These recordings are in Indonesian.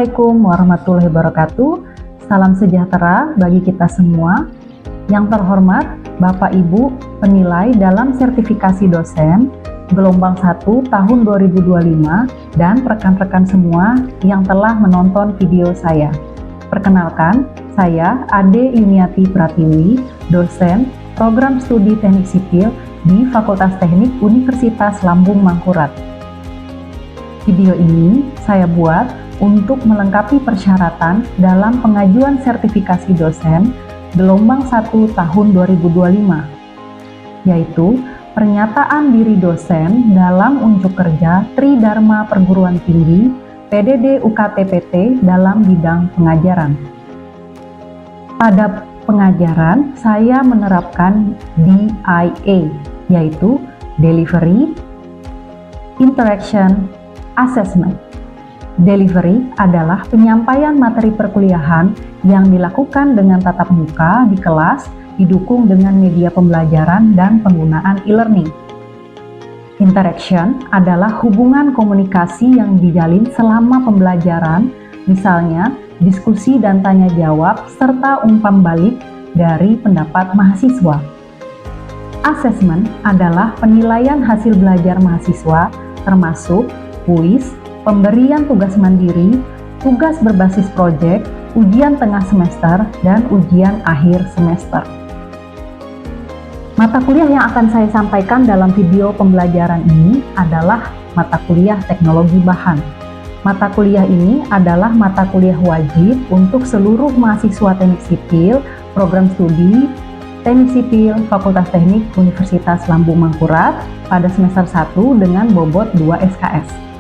Assalamualaikum warahmatullahi wabarakatuh. Salam sejahtera bagi kita semua. Yang terhormat Bapak Ibu penilai dalam sertifikasi dosen gelombang 1 tahun 2025 dan rekan-rekan semua yang telah menonton video saya. Perkenalkan, saya Ade Yuniati Pratiwi, dosen program studi teknik sipil di Fakultas Teknik Universitas Lambung Mangkurat. Video ini saya buat untuk melengkapi persyaratan dalam pengajuan sertifikasi dosen gelombang 1 tahun 2025, yaitu pernyataan diri dosen dalam unjuk kerja Tridharma Perguruan Tinggi PDD UKT-PT dalam bidang pengajaran. Pada pengajaran, saya menerapkan DIA, yaitu Delivery, Interaction, Assessment. Delivery adalah penyampaian materi perkuliahan yang dilakukan dengan tatap muka di kelas, didukung dengan media pembelajaran dan penggunaan e-learning. Interaction adalah hubungan komunikasi yang dijalin selama pembelajaran, misalnya diskusi dan tanya jawab serta umpan balik dari pendapat mahasiswa. Assessment adalah penilaian hasil belajar mahasiswa, termasuk kuis, pemberian tugas mandiri, tugas berbasis proyek, ujian tengah semester, dan ujian akhir semester. Mata kuliah yang akan saya sampaikan dalam video pembelajaran ini adalah mata kuliah teknologi bahan. Mata kuliah ini adalah mata kuliah wajib untuk seluruh mahasiswa teknik sipil, program studi teknik sipil Fakultas Teknik Universitas Lambung Mangkurat pada semester 1 dengan bobot 2 SKS.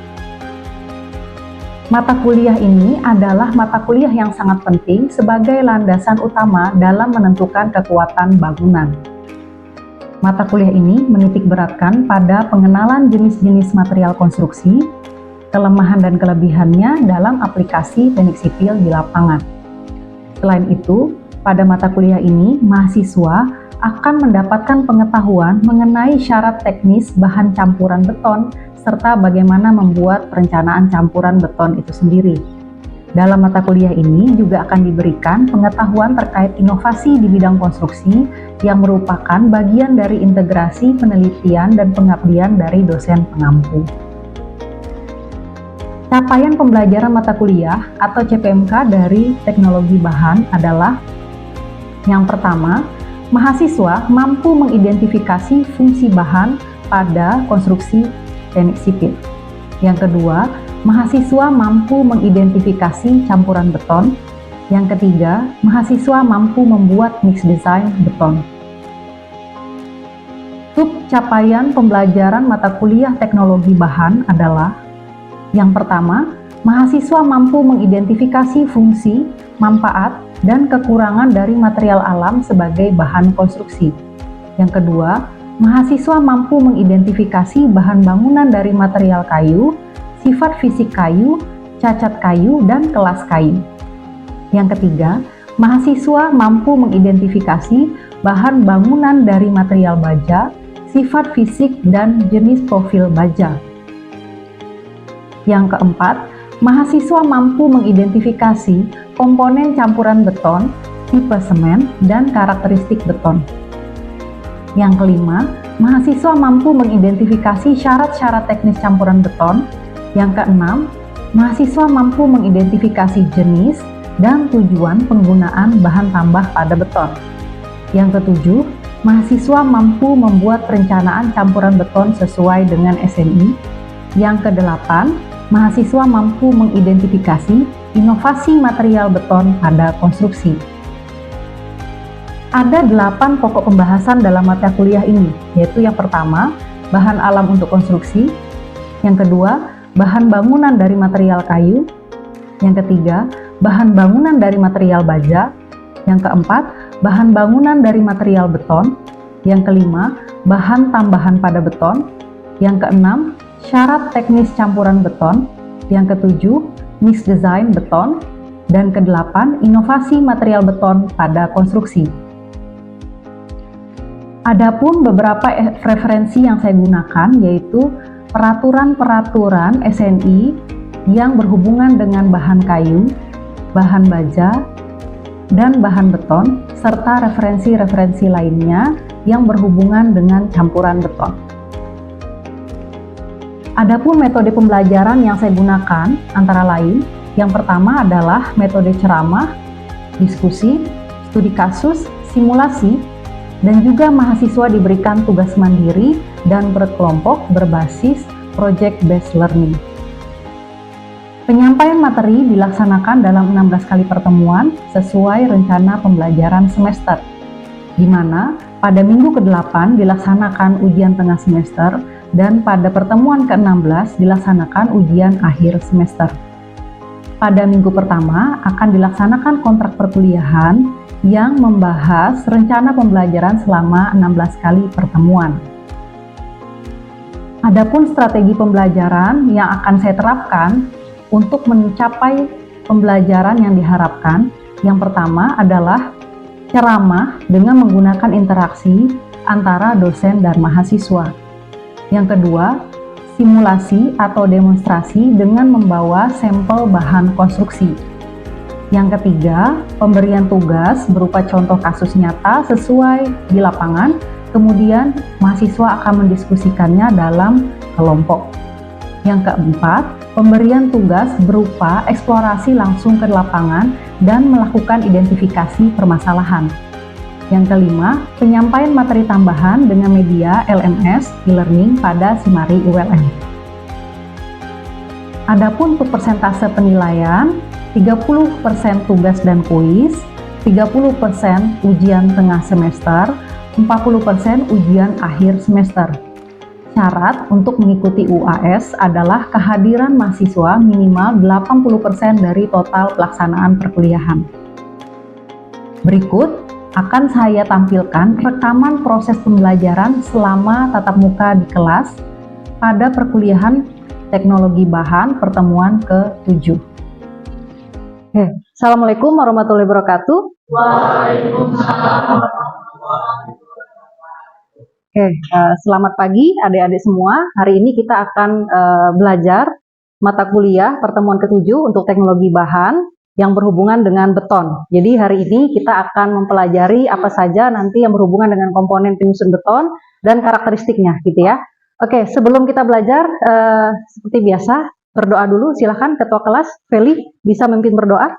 Mata kuliah ini adalah mata kuliah yang sangat penting sebagai landasan utama dalam menentukan kekuatan bangunan. Mata kuliah ini menitik beratkan pada pengenalan jenis-jenis material konstruksi, kelemahan dan kelebihannya dalam aplikasi teknik sipil di lapangan. Selain itu, pada mata kuliah ini, mahasiswa akan mendapatkan pengetahuan mengenai syarat teknis bahan campuran beton serta bagaimana membuat perencanaan campuran beton itu sendiri. Dalam mata kuliah ini juga akan diberikan pengetahuan terkait inovasi di bidang konstruksi yang merupakan bagian dari integrasi penelitian dan pengabdian dari dosen pengampu. Capaian pembelajaran mata kuliah atau CPMK dari teknologi bahan adalah: yang pertama, mahasiswa mampu mengidentifikasi fungsi bahan pada konstruksi teknik sipil. Yang kedua, mahasiswa mampu mengidentifikasi campuran beton. Yang ketiga, mahasiswa mampu membuat mix design beton. Sub capaian pembelajaran mata kuliah teknologi bahan adalah: yang pertama, mahasiswa mampu mengidentifikasi fungsi, manfaat, dan kekurangan dari material alam sebagai bahan konstruksi. Yang kedua, mahasiswa mampu mengidentifikasi bahan bangunan dari material kayu, sifat fisik kayu, cacat kayu, dan kelas kayu. Yang ketiga, mahasiswa mampu mengidentifikasi bahan bangunan dari material baja, sifat fisik, dan jenis profil baja. Yang keempat, mahasiswa mampu mengidentifikasi komponen campuran beton, tipe semen, dan karakteristik beton. Yang kelima, mahasiswa mampu mengidentifikasi syarat-syarat teknis campuran beton. Yang keenam, mahasiswa mampu mengidentifikasi jenis dan tujuan penggunaan bahan tambah pada beton. Yang ketujuh, mahasiswa mampu membuat perencanaan campuran beton sesuai dengan SNI. Yang kedelapan, mahasiswa mampu mengidentifikasi inovasi material beton pada konstruksi. Ada 8 pokok pembahasan dalam mata kuliah ini, yaitu yang pertama, bahan alam untuk konstruksi. Yang kedua, bahan bangunan dari material kayu. Yang ketiga, bahan bangunan dari material baja. Yang keempat, bahan bangunan dari material beton. Yang kelima, bahan tambahan pada beton. Yang keenam, syarat teknis campuran beton. Yang ketujuh, mix design beton. Dan kedelapan, inovasi material beton pada konstruksi. Adapun beberapa referensi yang saya gunakan yaitu peraturan-peraturan SNI yang berhubungan dengan bahan kayu, bahan baja, dan bahan beton, serta referensi-referensi lainnya yang berhubungan dengan campuran beton. Adapun metode pembelajaran yang saya gunakan antara lain, yang pertama adalah metode ceramah, diskusi, studi kasus, simulasi, dan juga mahasiswa diberikan tugas mandiri dan berkelompok berbasis project based learning. Penyampaian materi dilaksanakan dalam 16 kali pertemuan sesuai rencana pembelajaran semester, di mana pada minggu ke-8 dilaksanakan ujian tengah semester dan pada pertemuan ke-16 dilaksanakan ujian akhir semester. Pada minggu pertama akan dilaksanakan kontrak perkuliahan yang membahas rencana pembelajaran selama 16 kali pertemuan. Adapun strategi pembelajaran yang akan saya terapkan untuk mencapai pembelajaran yang diharapkan, yang pertama adalah ceramah dengan menggunakan interaksi antara dosen dan mahasiswa. Yang kedua, simulasi atau demonstrasi dengan membawa sampel bahan konstruksi. Yang ketiga, pemberian tugas berupa contoh kasus nyata sesuai di lapangan, kemudian mahasiswa akan mendiskusikannya dalam kelompok. Yang keempat, pemberian tugas berupa eksplorasi langsung ke lapangan dan melakukan identifikasi permasalahan. Yang kelima, penyampaian materi tambahan dengan media LMS e-learning pada Simari ULM. Adapun untuk persentase penilaian, 30% tugas dan kuis, 30% ujian tengah semester, 40% ujian akhir semester. Syarat untuk mengikuti UAS adalah kehadiran mahasiswa minimal 80% dari total pelaksanaan perkuliahan. Berikut akan saya tampilkan rekaman proses pembelajaran selama tatap muka di kelas pada perkuliahan teknologi bahan pertemuan ke-7. Assalamualaikum warahmatullahi wabarakatuh. Waalaikumsalam. Selamat pagi adik-adik semua. Hari ini kita akan belajar mata kuliah pertemuan ke-7 untuk teknologi bahan yang berhubungan dengan beton. Jadi hari ini kita akan mempelajari apa saja nanti yang berhubungan dengan komponen penyusun beton dan karakteristiknya gitu ya. Oke, sebelum kita belajar seperti biasa berdoa dulu. Silahkan Ketua Kelas Feli bisa memimpin berdoa.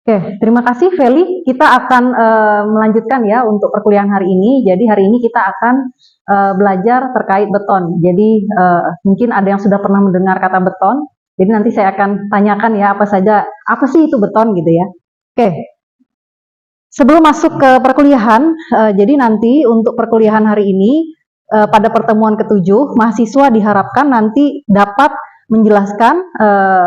Oke, terima kasih Feli. Kita akan melanjutkan ya untuk perkuliahan hari ini. Jadi hari ini kita akan belajar terkait beton. Jadi mungkin ada yang sudah pernah mendengar kata beton. Jadi nanti saya akan tanyakan ya apa sih itu beton gitu ya. Oke. Sebelum masuk ke perkuliahan, jadi nanti untuk perkuliahan hari ini pada pertemuan ke-7, mahasiswa diharapkan nanti dapat menjelaskan,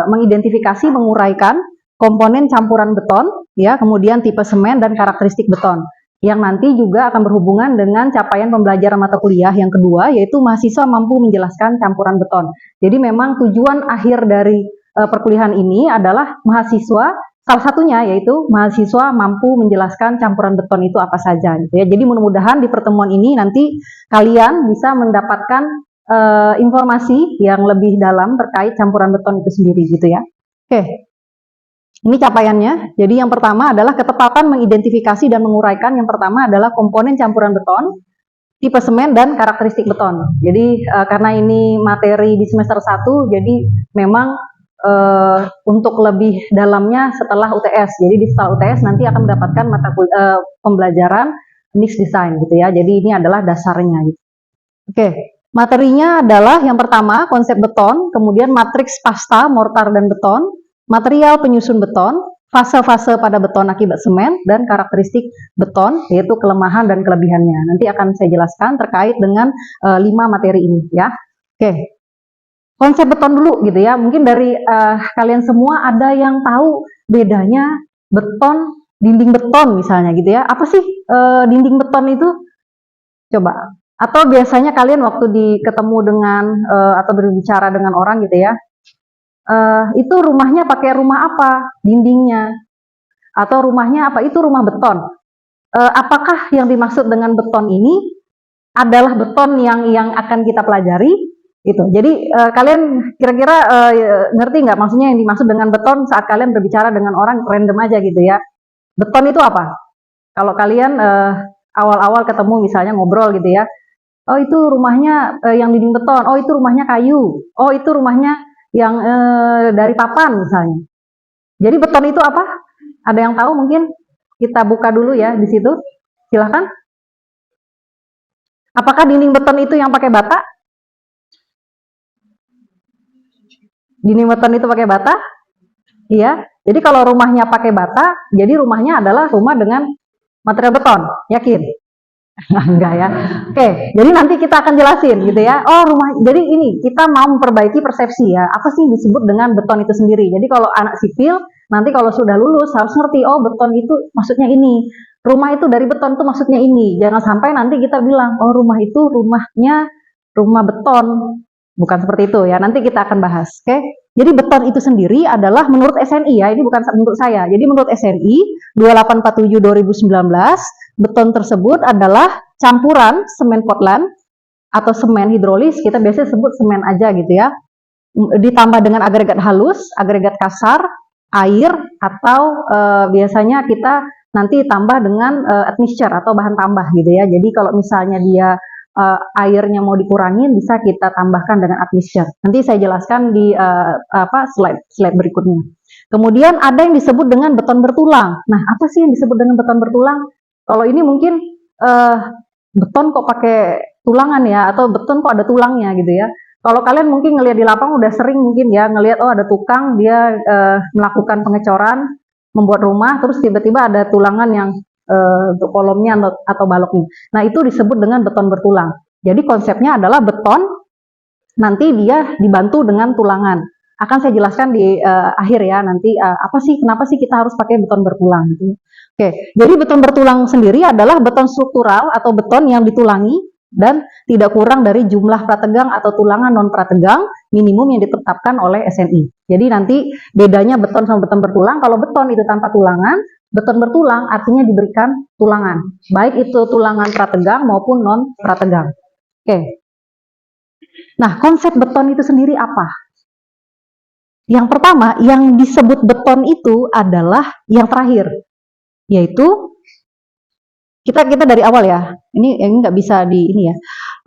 mengidentifikasi, menguraikan komponen campuran beton, ya, kemudian tipe semen dan karakteristik beton, yang nanti juga akan berhubungan dengan capaian pembelajaran mata kuliah yang kedua, yaitu mahasiswa mampu menjelaskan campuran beton. Jadi memang tujuan akhir dari perkuliahan ini adalah mahasiswa, salah satunya yaitu mahasiswa mampu menjelaskan campuran beton itu apa saja, gitu ya. Jadi mudah-mudahan di pertemuan ini nanti kalian bisa mendapatkan informasi yang lebih dalam terkait campuran beton itu sendiri, gitu ya. Oke. Ini capaiannya. Jadi yang pertama adalah ketepatan mengidentifikasi dan menguraikan. Yang pertama adalah komponen campuran beton, tipe semen, dan karakteristik beton. Jadi karena ini materi di semester 1, jadi memang untuk lebih dalamnya setelah UTS. Jadi di setelah UTS nanti akan mendapatkan pembelajaran mix design gitu ya. Jadi ini adalah dasarnya gitu. Oke. Materinya adalah yang pertama konsep beton, kemudian matriks pasta, mortar dan beton, material penyusun beton, fase-fase pada beton akibat semen, dan karakteristik beton, yaitu kelemahan dan kelebihannya. Nanti akan saya jelaskan terkait dengan 5 materi ini ya. Oke, konsep beton dulu gitu ya. Mungkin dari kalian semua ada yang tahu bedanya beton, dinding beton misalnya gitu ya. Apa sih dinding beton itu? Coba Atau biasanya kalian waktu ketemu dengan atau berbicara dengan orang gitu ya, itu rumahnya pakai rumah apa? Dindingnya. Atau rumahnya apa? Itu rumah beton. Apakah yang dimaksud dengan beton ini adalah beton yang akan kita pelajari? Gitu. Jadi kalian kira-kira ngerti nggak maksudnya yang dimaksud dengan beton saat kalian berbicara dengan orang random aja gitu ya? Beton itu apa? Kalau kalian awal-awal ketemu misalnya ngobrol gitu ya, oh itu rumahnya yang dinding beton, oh itu rumahnya kayu, oh itu rumahnya yang dari papan misalnya. Jadi beton itu apa? Ada yang tahu mungkin? Kita buka dulu ya di situ. Silahkan. Apakah dinding beton itu yang pakai bata? Dinding beton itu pakai bata? Iya. Jadi kalau rumahnya pakai bata, jadi rumahnya adalah rumah dengan material beton. Yakin? Enggak ya. Oke, jadi nanti kita akan jelasin gitu ya. Oh, jadi ini kita mau memperbaiki persepsi ya. Apa sih disebut dengan beton itu sendiri? Jadi kalau anak sipil nanti kalau sudah lulus harus ngerti, oh beton itu maksudnya ini. Rumah itu dari beton itu maksudnya ini. Jangan sampai nanti kita bilang, oh rumah itu rumahnya rumah beton. Bukan seperti itu ya. Nanti kita akan bahas. Oke. Jadi beton itu sendiri adalah menurut SNI ya. Ini bukan menurut saya. Jadi menurut SNI 2847 2019 beton tersebut adalah campuran semen Portland atau semen hidrolis, kita biasanya sebut semen aja gitu ya, ditambah dengan agregat halus, agregat kasar, air, atau biasanya kita nanti tambah dengan admixture atau bahan tambah gitu ya. Jadi kalau misalnya dia airnya mau dikurangin, bisa kita tambahkan dengan admixture. Nanti saya jelaskan di slide berikutnya. Kemudian ada yang disebut dengan beton bertulang. Nah, apa sih yang disebut dengan beton bertulang? Kalau ini mungkin beton kok pakai tulangan ya, atau beton kok ada tulangnya gitu ya. Kalau kalian mungkin ngelihat di lapangan udah sering mungkin ya ngelihat oh ada tukang dia melakukan pengecoran, membuat rumah, terus tiba-tiba ada tulangan yang untuk kolomnya atau baloknya. Nah itu disebut dengan beton bertulang. Jadi konsepnya adalah beton nanti dia dibantu dengan tulangan. Akan saya jelaskan di akhir ya nanti kenapa sih kita harus pakai beton bertulang gitu. Oke, jadi beton bertulang sendiri adalah beton struktural atau beton yang ditulangi dan tidak kurang dari jumlah prategang atau tulangan non prategang minimum yang ditetapkan oleh SNI. Jadi nanti bedanya beton sama beton bertulang, kalau beton itu tanpa tulangan, beton bertulang artinya diberikan tulangan, baik itu tulangan prategang maupun non prategang. Oke. Nah, konsep beton itu sendiri apa? Yang pertama, yang disebut beton itu adalah yang terakhir, yaitu kita dari awal ya. Ini nggak bisa di ini ya.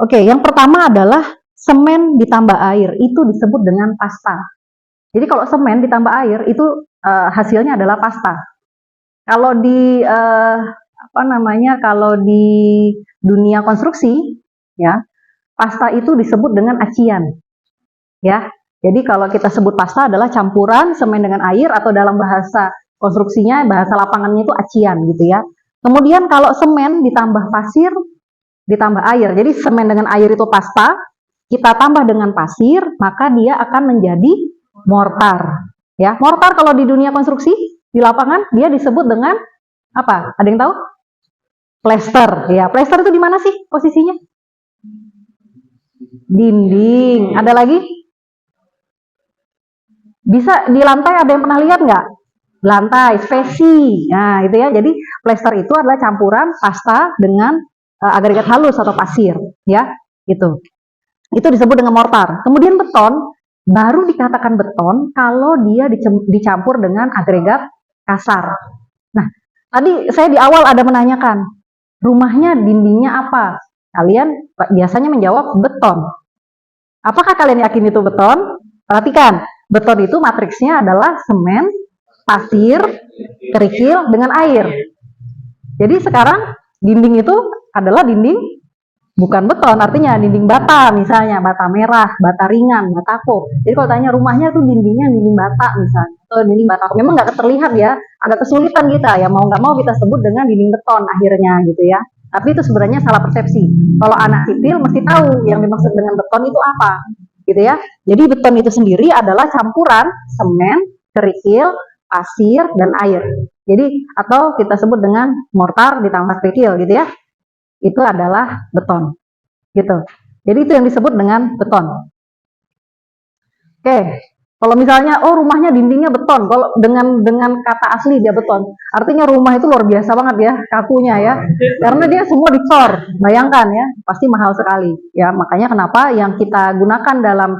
Oke, yang pertama adalah semen ditambah air, itu disebut dengan pasta. Jadi kalau semen ditambah air itu hasilnya adalah pasta. Kalau di kalau di dunia konstruksi ya, pasta itu disebut dengan acian. Ya. Jadi kalau kita sebut pasta adalah campuran semen dengan air, atau dalam bahasa konstruksinya, bahasa lapangannya itu acian gitu ya. Kemudian kalau semen ditambah pasir ditambah air. Jadi semen dengan air itu pasta, kita tambah dengan pasir, maka dia akan menjadi mortar. Ya, mortar kalau di dunia konstruksi di lapangan dia disebut dengan apa? Ada yang tahu? Plester. Ya, plester itu di mana sih posisinya? Dinding. Ada lagi? Bisa di lantai, ada yang pernah lihat nggak? Lantai, spesi. Nah, itu ya. Jadi plester itu adalah campuran pasta dengan agregat halus atau pasir, ya. Gitu. Itu disebut dengan mortar. Kemudian beton baru dikatakan beton kalau dia dicampur dengan agregat kasar. Nah, tadi saya di awal ada menanyakan, rumahnya dindingnya apa? Kalian biasanya menjawab beton. Apakah kalian yakin itu beton? Perhatikan, beton itu matriksnya adalah semen, pasir, kerikil dengan air. Jadi sekarang dinding itu adalah dinding bukan beton, artinya dinding bata misalnya, bata merah, bata ringan, batako. Jadi kalau tanya rumahnya tuh dindingnya dinding bata misalnya, atau dinding batako. Memang nggak terlihat ya, agak kesulitan kita ya, mau nggak mau kita sebut dengan dinding beton akhirnya gitu ya. Tapi itu sebenarnya salah persepsi. Kalau anak sipil mesti tahu yang dimaksud dengan beton itu apa, gitu ya. Jadi beton itu sendiri adalah campuran semen, kerikil, pasir, dan air. Jadi atau kita sebut dengan mortar ditambah kerikil gitu ya. Itu adalah beton. gitu. Jadi itu yang disebut dengan beton. Oke, kalau misalnya rumahnya dindingnya beton, kalau dengan kata asli dia beton, artinya rumah itu luar biasa banget ya kakunya ya, karena dia semua dicor, bayangkan ya, pasti mahal sekali ya. Makanya kenapa yang kita gunakan dalam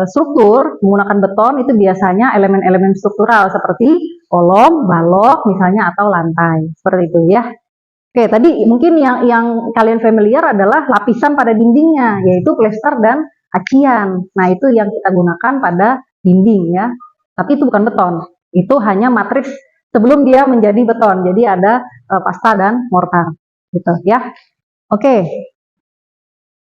struktur menggunakan beton itu biasanya elemen-elemen struktural seperti kolom, balok misalnya atau lantai seperti itu ya. Oke, tadi mungkin yang kalian familiar adalah lapisan pada dindingnya, yaitu plester dan acian. Nah, itu yang kita gunakan pada dinding ya. Tapi itu bukan beton. Itu hanya matriks sebelum dia menjadi beton. Jadi ada pasta dan mortar gitu ya. Oke.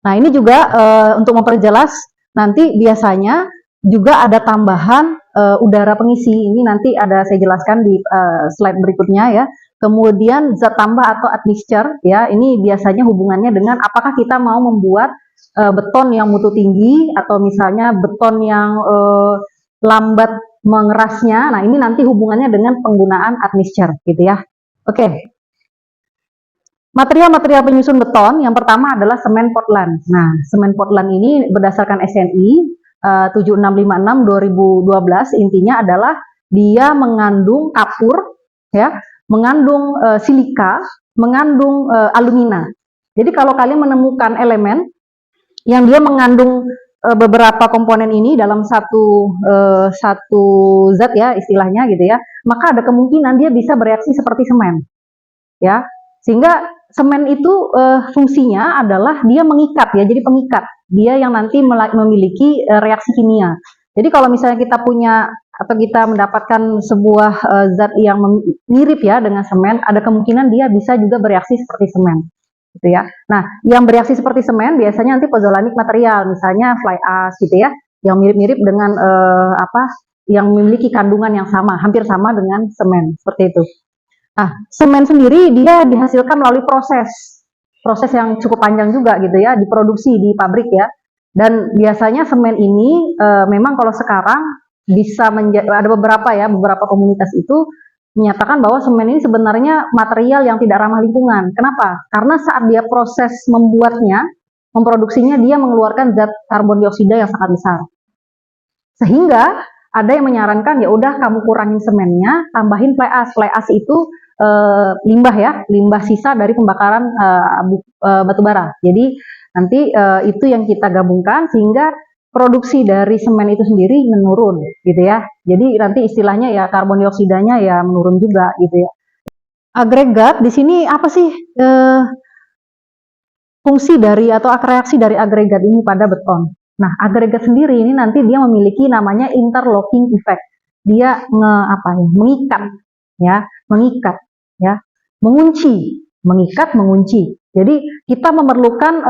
Nah, ini juga untuk memperjelas nanti biasanya juga ada tambahan udara pengisi. Ini nanti ada saya jelaskan di slide berikutnya ya. Kemudian zat tambah atau admixture ya, ini biasanya hubungannya dengan apakah kita mau membuat beton yang mutu tinggi atau misalnya beton yang lambat mengerasnya. Nah, ini nanti hubungannya dengan penggunaan admixture gitu ya. Oke. Material-material penyusun beton yang pertama adalah semen Portland. Nah, semen Portland ini berdasarkan SNI 7656/2012 intinya adalah dia mengandung kapur ya, mengandung silika, mengandung alumina. Jadi kalau kalian menemukan elemen yang dia mengandung beberapa komponen ini dalam satu zat ya istilahnya gitu ya, maka ada kemungkinan dia bisa bereaksi seperti semen ya. Sehingga semen itu fungsinya adalah dia mengikat ya, jadi pengikat. Dia yang nanti memiliki reaksi kimia. Jadi kalau misalnya kita punya atau kita mendapatkan sebuah zat yang mirip ya dengan semen, ada kemungkinan dia bisa juga bereaksi seperti semen. Gitu ya. Nah, yang bereaksi seperti semen biasanya nanti pozzolanic material, misalnya fly ash gitu ya, yang mirip-mirip dengan yang memiliki kandungan yang sama, hampir sama dengan semen, seperti itu. Nah, semen sendiri dia dihasilkan melalui proses yang cukup panjang juga gitu ya, diproduksi di pabrik ya. Dan biasanya semen ini memang kalau sekarang bisa ada beberapa komunitas itu menyatakan bahwa semen ini sebenarnya material yang tidak ramah lingkungan. Kenapa? Karena saat dia proses memproduksinya dia mengeluarkan zat karbon dioksida yang sangat besar. Sehingga ada yang menyarankan ya udah kamu kurangin semennya, tambahin fly ash. Fly ash itu limbah ya, limbah sisa dari pembakaran batu bara. Jadi nanti itu yang kita gabungkan sehingga produksi dari semen itu sendiri menurun gitu ya. Jadi nanti istilahnya ya karbon dioksidanya ya menurun juga gitu ya. Agregat di sini apa sih fungsi dari atau reaksi dari agregat ini pada beton? Nah, agregat sendiri ini nanti dia memiliki namanya interlocking effect. Dia mengikat ya, mengunci, mengikat, mengunci. Jadi kita memerlukan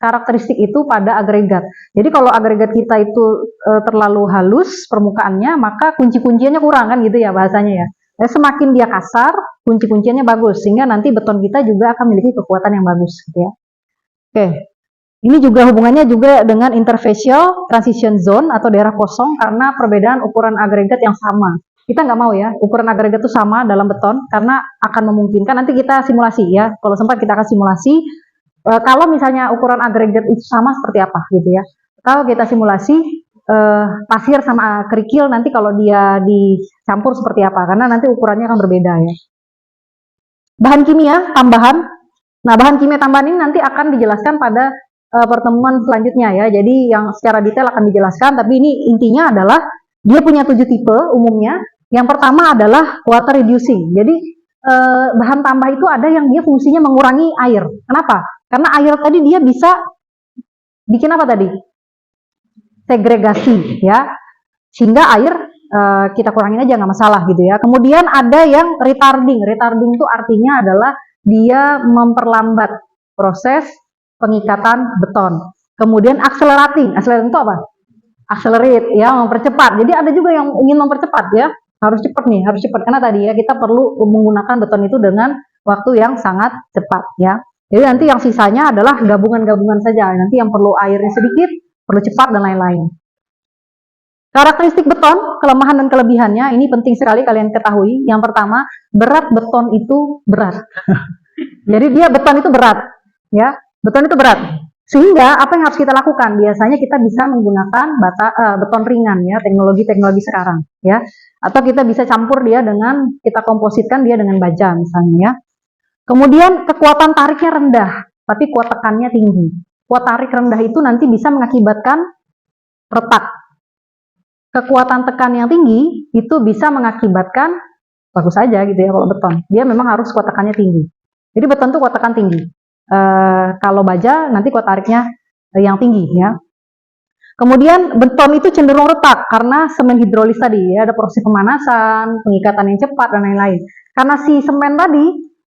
karakteristik itu pada agregat. Jadi kalau agregat kita itu terlalu halus permukaannya, maka kunci-kunciannya kurang kan gitu ya bahasanya ya. Semakin dia kasar, kunci-kunciannya bagus sehingga nanti beton kita juga akan memiliki kekuatan yang bagus gitu ya. Oke. Ini juga hubungannya juga dengan interfacial transition zone atau daerah kosong karena perbedaan ukuran agregat yang sama. Kita nggak mau ya ukuran agregat itu sama dalam beton karena akan memungkinkan nanti kita simulasi ya. Kalau sempat kita akan simulasi kalau misalnya ukuran agregat itu sama seperti apa gitu ya. Kalau kita simulasi pasir sama kerikil nanti kalau dia dicampur seperti apa karena nanti ukurannya akan berbeda ya. Bahan kimia tambahan. Nah, bahan kimia tambahan ini nanti akan dijelaskan pada pertemuan selanjutnya ya. Jadi yang secara detail akan dijelaskan, tapi ini intinya adalah dia punya 7 tipe umumnya. Yang pertama adalah water reducing. Jadi bahan tambah itu ada yang dia fungsinya mengurangi air. Kenapa? Karena air tadi dia bisa bikin apa tadi? Segregasi ya. Sehingga air kita kurangin aja nggak masalah gitu ya. Kemudian ada yang retarding. Retarding itu artinya adalah dia memperlambat proses pengikatan beton. Kemudian accelerating. Accelerating itu apa? Accelerate ya, mempercepat. Jadi ada juga yang ingin mempercepat ya. Harus cepat nih, harus cepat karena tadi ya kita perlu menggunakan beton itu dengan waktu yang sangat cepat ya. Jadi nanti yang sisanya adalah gabungan-gabungan saja. Nanti yang perlu airnya sedikit, perlu cepat dan lain-lain. Karakteristik beton, kelemahan dan kelebihannya ini penting sekali kalian ketahui. Yang pertama, berat beton itu berat. Jadi dia beton itu berat. ya. Beton itu berat. Sehingga apa yang harus kita lakukan? Biasanya kita bisa menggunakan beton ringan ya, teknologi sekarang ya. Atau kita bisa campur dia dengan, kita kompositkan dia dengan baja misalnya ya. Kemudian kekuatan tariknya rendah, tapi kuat tekannya tinggi. Kuat tarik rendah itu nanti bisa mengakibatkan retak. Kekuatan tekan yang tinggi itu bisa mengakibatkan, bagus aja gitu ya kalau beton. Dia memang harus kuat tekannya tinggi. Jadi beton itu kuat tekan tinggi. Kalau baja nanti kuat tariknya yang tinggi ya. Kemudian beton itu cenderung retak karena semen hidrolis tadi ya, ada proses pemanasan, pengikatan yang cepat dan lain-lain. Karena si semen tadi,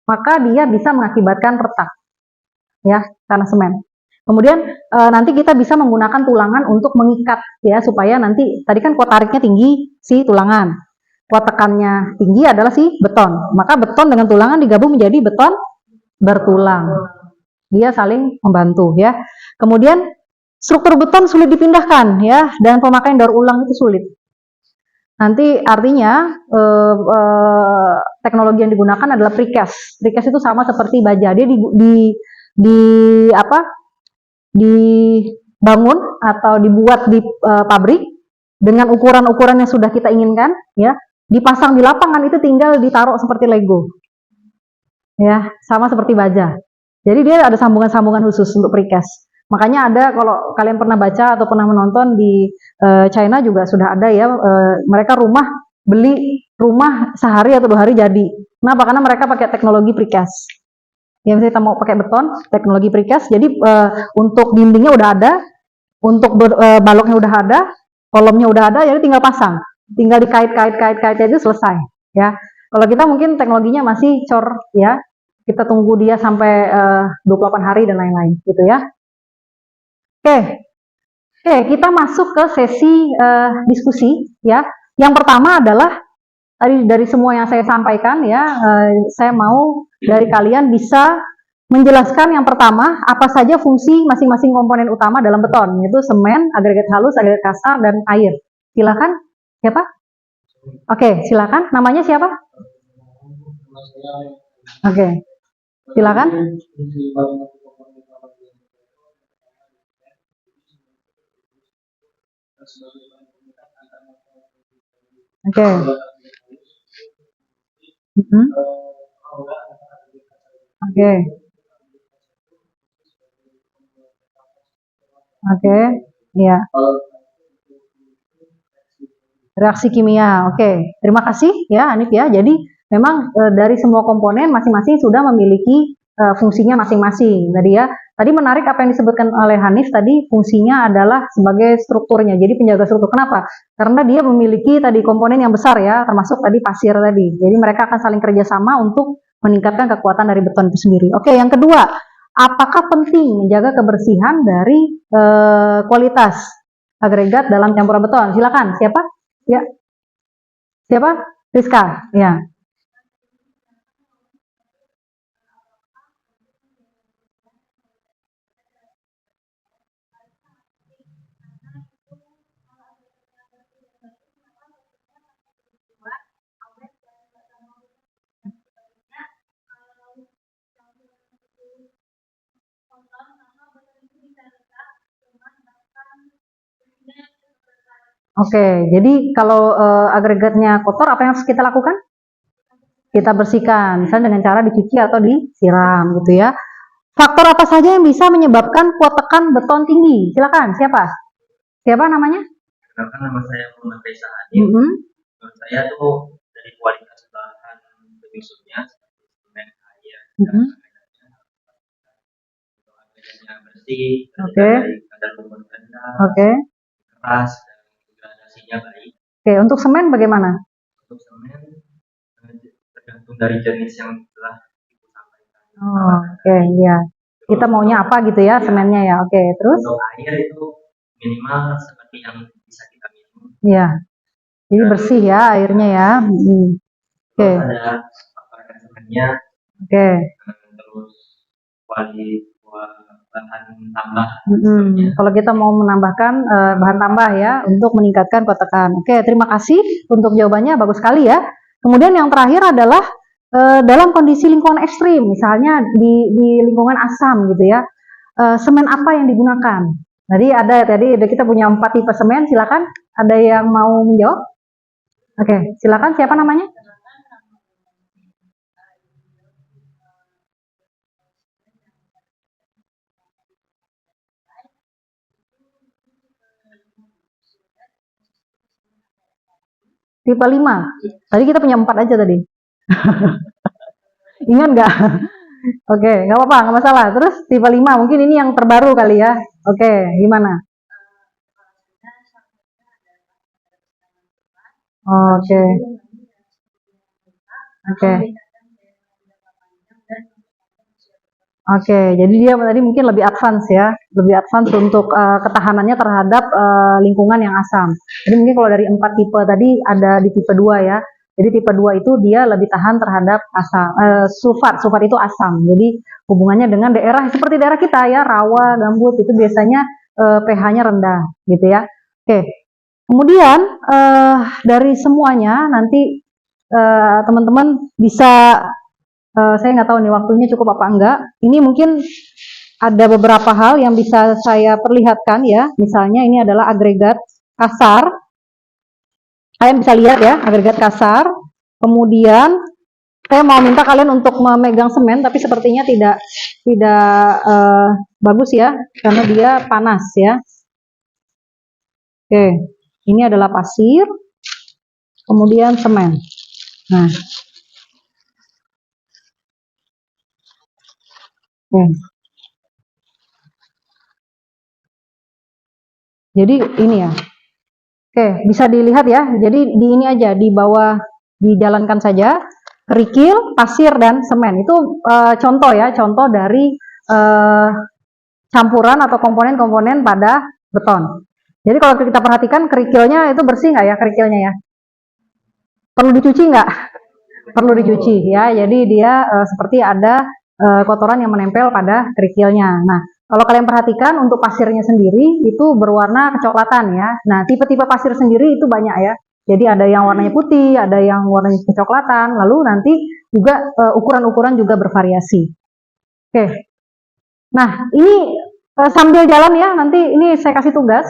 maka dia bisa mengakibatkan retak ya, karena semen. Kemudian nanti kita bisa menggunakan tulangan untuk mengikat ya, supaya nanti tadi kan kuat tariknya tinggi si tulangan, kuat tekannya tinggi adalah si beton. Maka beton dengan tulangan digabung menjadi beton bertulang. Dia saling membantu ya. Kemudian struktur beton sulit dipindahkan ya, dan pemakaian daur ulang itu sulit. Nanti artinya teknologi yang digunakan adalah precast. Precast itu sama seperti baja. Dia dibangun atau dibuat di pabrik dengan ukuran-ukuran yang sudah kita inginkan ya. Dipasang di lapangan, itu tinggal ditaruh seperti Lego. Ya, sama seperti baja. Jadi dia ada sambungan-sambungan khusus untuk precast. Makanya ada, kalau kalian pernah baca atau pernah menonton di China juga sudah ada ya, mereka beli rumah sehari atau 2 hari jadi. Kenapa? Karena mereka pakai teknologi precast. Ya, misalnya kita mau pakai beton, teknologi precast. Jadi untuk dindingnya udah ada, untuk baloknya udah ada, kolomnya udah ada, jadi tinggal pasang, tinggal dikait-kait aja selesai. Ya, kalau kita mungkin teknologinya masih cor ya. Kita tunggu dia sampai 28 hari dan lain-lain gitu ya. Oke, kita masuk ke sesi diskusi ya. Yang pertama adalah dari semua yang saya sampaikan ya, saya mau dari kalian bisa menjelaskan yang pertama apa saja fungsi masing-masing komponen utama dalam beton, yaitu semen, agregat halus, agregat kasar, dan air. Silakan, siapa? Oke, silakan. Namanya siapa? Oke. Silakan. Oke. Oke. Oke. Iya. Reaksi kimia. Oke. Terima kasih ya Hanif ya. Jadi memang dari semua komponen masing-masing sudah memiliki fungsinya masing-masing. Tadi menarik apa yang disebutkan oleh Hanif tadi, fungsinya adalah sebagai strukturnya. Jadi penjaga struktur. Kenapa? Karena dia memiliki tadi komponen yang besar ya, termasuk tadi pasir tadi. Jadi mereka akan saling kerjasama untuk meningkatkan kekuatan dari beton itu sendiri. Oke, yang kedua, apakah penting menjaga kebersihan dari kualitas agregat dalam campuran beton? Silakan, siapa? Ya, siapa? Rizka. Ya. Oke, jadi kalau agregatnya kotor, apa yang harus kita lakukan? Kita bersihkan, misalnya dengan cara dicuci atau disiram gitu ya. Faktor apa saja yang bisa menyebabkan kuat tekan beton tinggi? Silakan, siapa? Siapa namanya? Karena nama saya Muhammad Faisal Adil. Menurut saya tuh dari kualitas bahan penyusunnya seperti semen, air, agregatnya bersih, dari kadar lumpur rendah, keras, dan gradasinya baik. Oke, untuk semen bagaimana? Untuk semen tergantung dari jenis yang telah Ibu sampaikan. Oh, oke, ya. Kita maunya apa gitu ya, semennya ya. Oke, terus? Untuk air itu minimal seperti yang bisa kita minum. Iya. Jadi bersih ya airnya ya. Oke. Ada faktor semennya. Oke. Terus bahan tambah. Kalau kita mau menambahkan bahan tambah ya untuk meningkatkan kuat tekan. Oke, terima kasih untuk jawabannya, bagus sekali ya. Kemudian yang terakhir adalah dalam kondisi lingkungan ekstrim, misalnya di lingkungan asam gitu ya, semen apa yang digunakan? Tadi kita punya 4 tipe semen, silakan ada yang mau menjawab? Oke, silakan, siapa namanya? Tipe 5. Tadi kita punya 4 aja tadi. Ingat nggak? Oke, nggak apa-apa, nggak masalah. Terus tipe 5, mungkin ini yang terbaru kali ya. Oke, gimana? Oke. Oke. Oke, jadi dia tadi mungkin lebih advance ya, lebih advance untuk ketahanannya terhadap lingkungan yang asam. Jadi mungkin kalau dari 4 tipe tadi ada di tipe 2 ya. Jadi tipe 2 itu dia lebih tahan terhadap asam, sulfat itu asam. Jadi hubungannya dengan daerah seperti daerah kita ya, rawa, gambut itu biasanya pH-nya rendah gitu ya. Oke, kemudian dari semuanya nanti teman-teman bisa saya nggak tahu nih waktunya cukup apa enggak. Ini mungkin ada beberapa hal yang bisa saya perlihatkan ya. Misalnya ini adalah agregat kasar. Kalian bisa lihat ya, agregat kasar. Kemudian saya mau minta kalian untuk memegang semen, tapi sepertinya tidak bagus ya, karena dia panas ya. Oke, ini adalah pasir, kemudian semen. Nah, jadi ini ya. Oke, bisa dilihat ya. Jadi di ini aja, di bawah dijalankan saja. Kerikil, pasir, dan semen. Itu contoh ya, contoh dari campuran atau komponen-komponen pada beton. Jadi kalau kita perhatikan kerikilnya itu bersih nggak ya kerikilnya ya? Perlu dicuci nggak? Perlu dicuci ya. Jadi dia seperti ada kotoran yang menempel pada kerikilnya. Nah, kalau kalian perhatikan untuk pasirnya sendiri itu berwarna kecoklatan ya. Nah, tipe-tipe pasir sendiri itu banyak ya. Jadi ada yang warnanya putih, ada yang warnanya kecoklatan, lalu nanti juga ukuran-ukuran juga bervariasi. Oke. Nah, ini sambil jalan ya, nanti ini saya kasih tugas.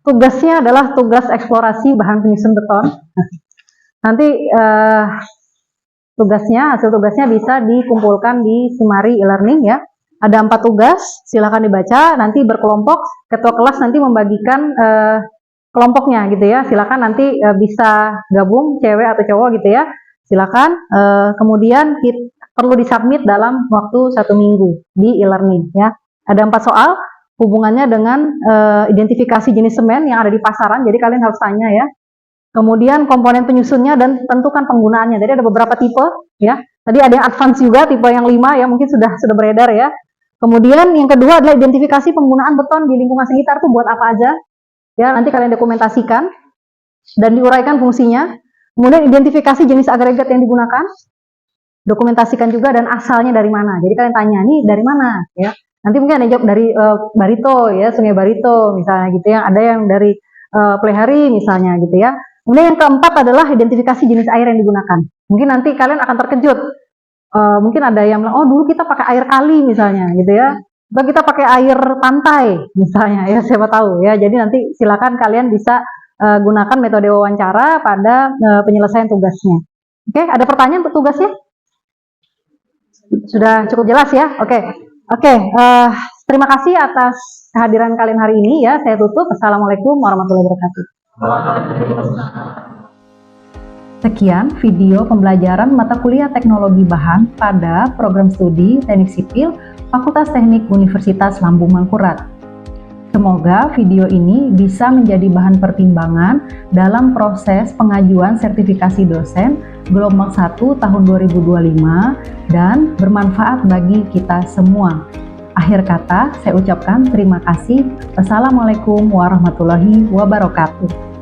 Tugasnya adalah tugas eksplorasi bahan penyusun beton. Nanti hasil tugasnya bisa dikumpulkan di Simari e-learning ya. Ada 4 tugas, silakan dibaca. Nanti berkelompok, ketua kelas nanti membagikan kelompoknya gitu ya. Silakan nanti bisa gabung cewek atau cowok gitu ya. Silakan. Kemudian perlu disubmit dalam waktu 1 minggu di e-learning ya. Ada 4 soal hubungannya dengan identifikasi jenis semen yang ada di pasaran. Jadi kalian harus tanya ya. Kemudian komponen penyusunnya dan tentukan penggunaannya. Jadi ada beberapa tipe ya. Tadi ada yang advance juga, tipe yang 5 ya, mungkin sudah beredar ya. Kemudian yang kedua adalah identifikasi penggunaan beton di lingkungan sekitar itu buat apa aja. Ya, nanti kalian dokumentasikan dan diuraikan fungsinya. Kemudian identifikasi jenis agregat yang digunakan, dokumentasikan juga dan asalnya dari mana. Jadi kalian tanya, nih dari mana ya. Nanti mungkin ada yang jawab dari Barito ya, Sungai Barito misalnya gitu ya. Ada yang dari Plehari misalnya gitu ya. Kemudian yang keempat adalah identifikasi jenis air yang digunakan. Mungkin nanti kalian akan terkejut. Mungkin ada yang bilang, oh dulu kita pakai air kali misalnya gitu ya. Atau kita pakai air pantai misalnya ya, siapa tahu ya. Jadi nanti silakan kalian bisa gunakan metode wawancara pada penyelesaian tugasnya. Oke, ada pertanyaan untuk tugasnya? Sudah cukup jelas ya? Oke. Terima kasih atas kehadiran kalian hari ini ya. Saya tutup. Assalamualaikum warahmatullahi wabarakatuh. Sekian video pembelajaran mata kuliah teknologi bahan pada program studi Teknik Sipil Fakultas Teknik Universitas Lambung Mangkurat. Semoga video ini bisa menjadi bahan pertimbangan dalam proses pengajuan sertifikasi dosen gelombang 1 tahun 2025 dan bermanfaat bagi kita semua. Akhir kata, saya ucapkan terima kasih. Wassalamualaikum warahmatullahi wabarakatuh.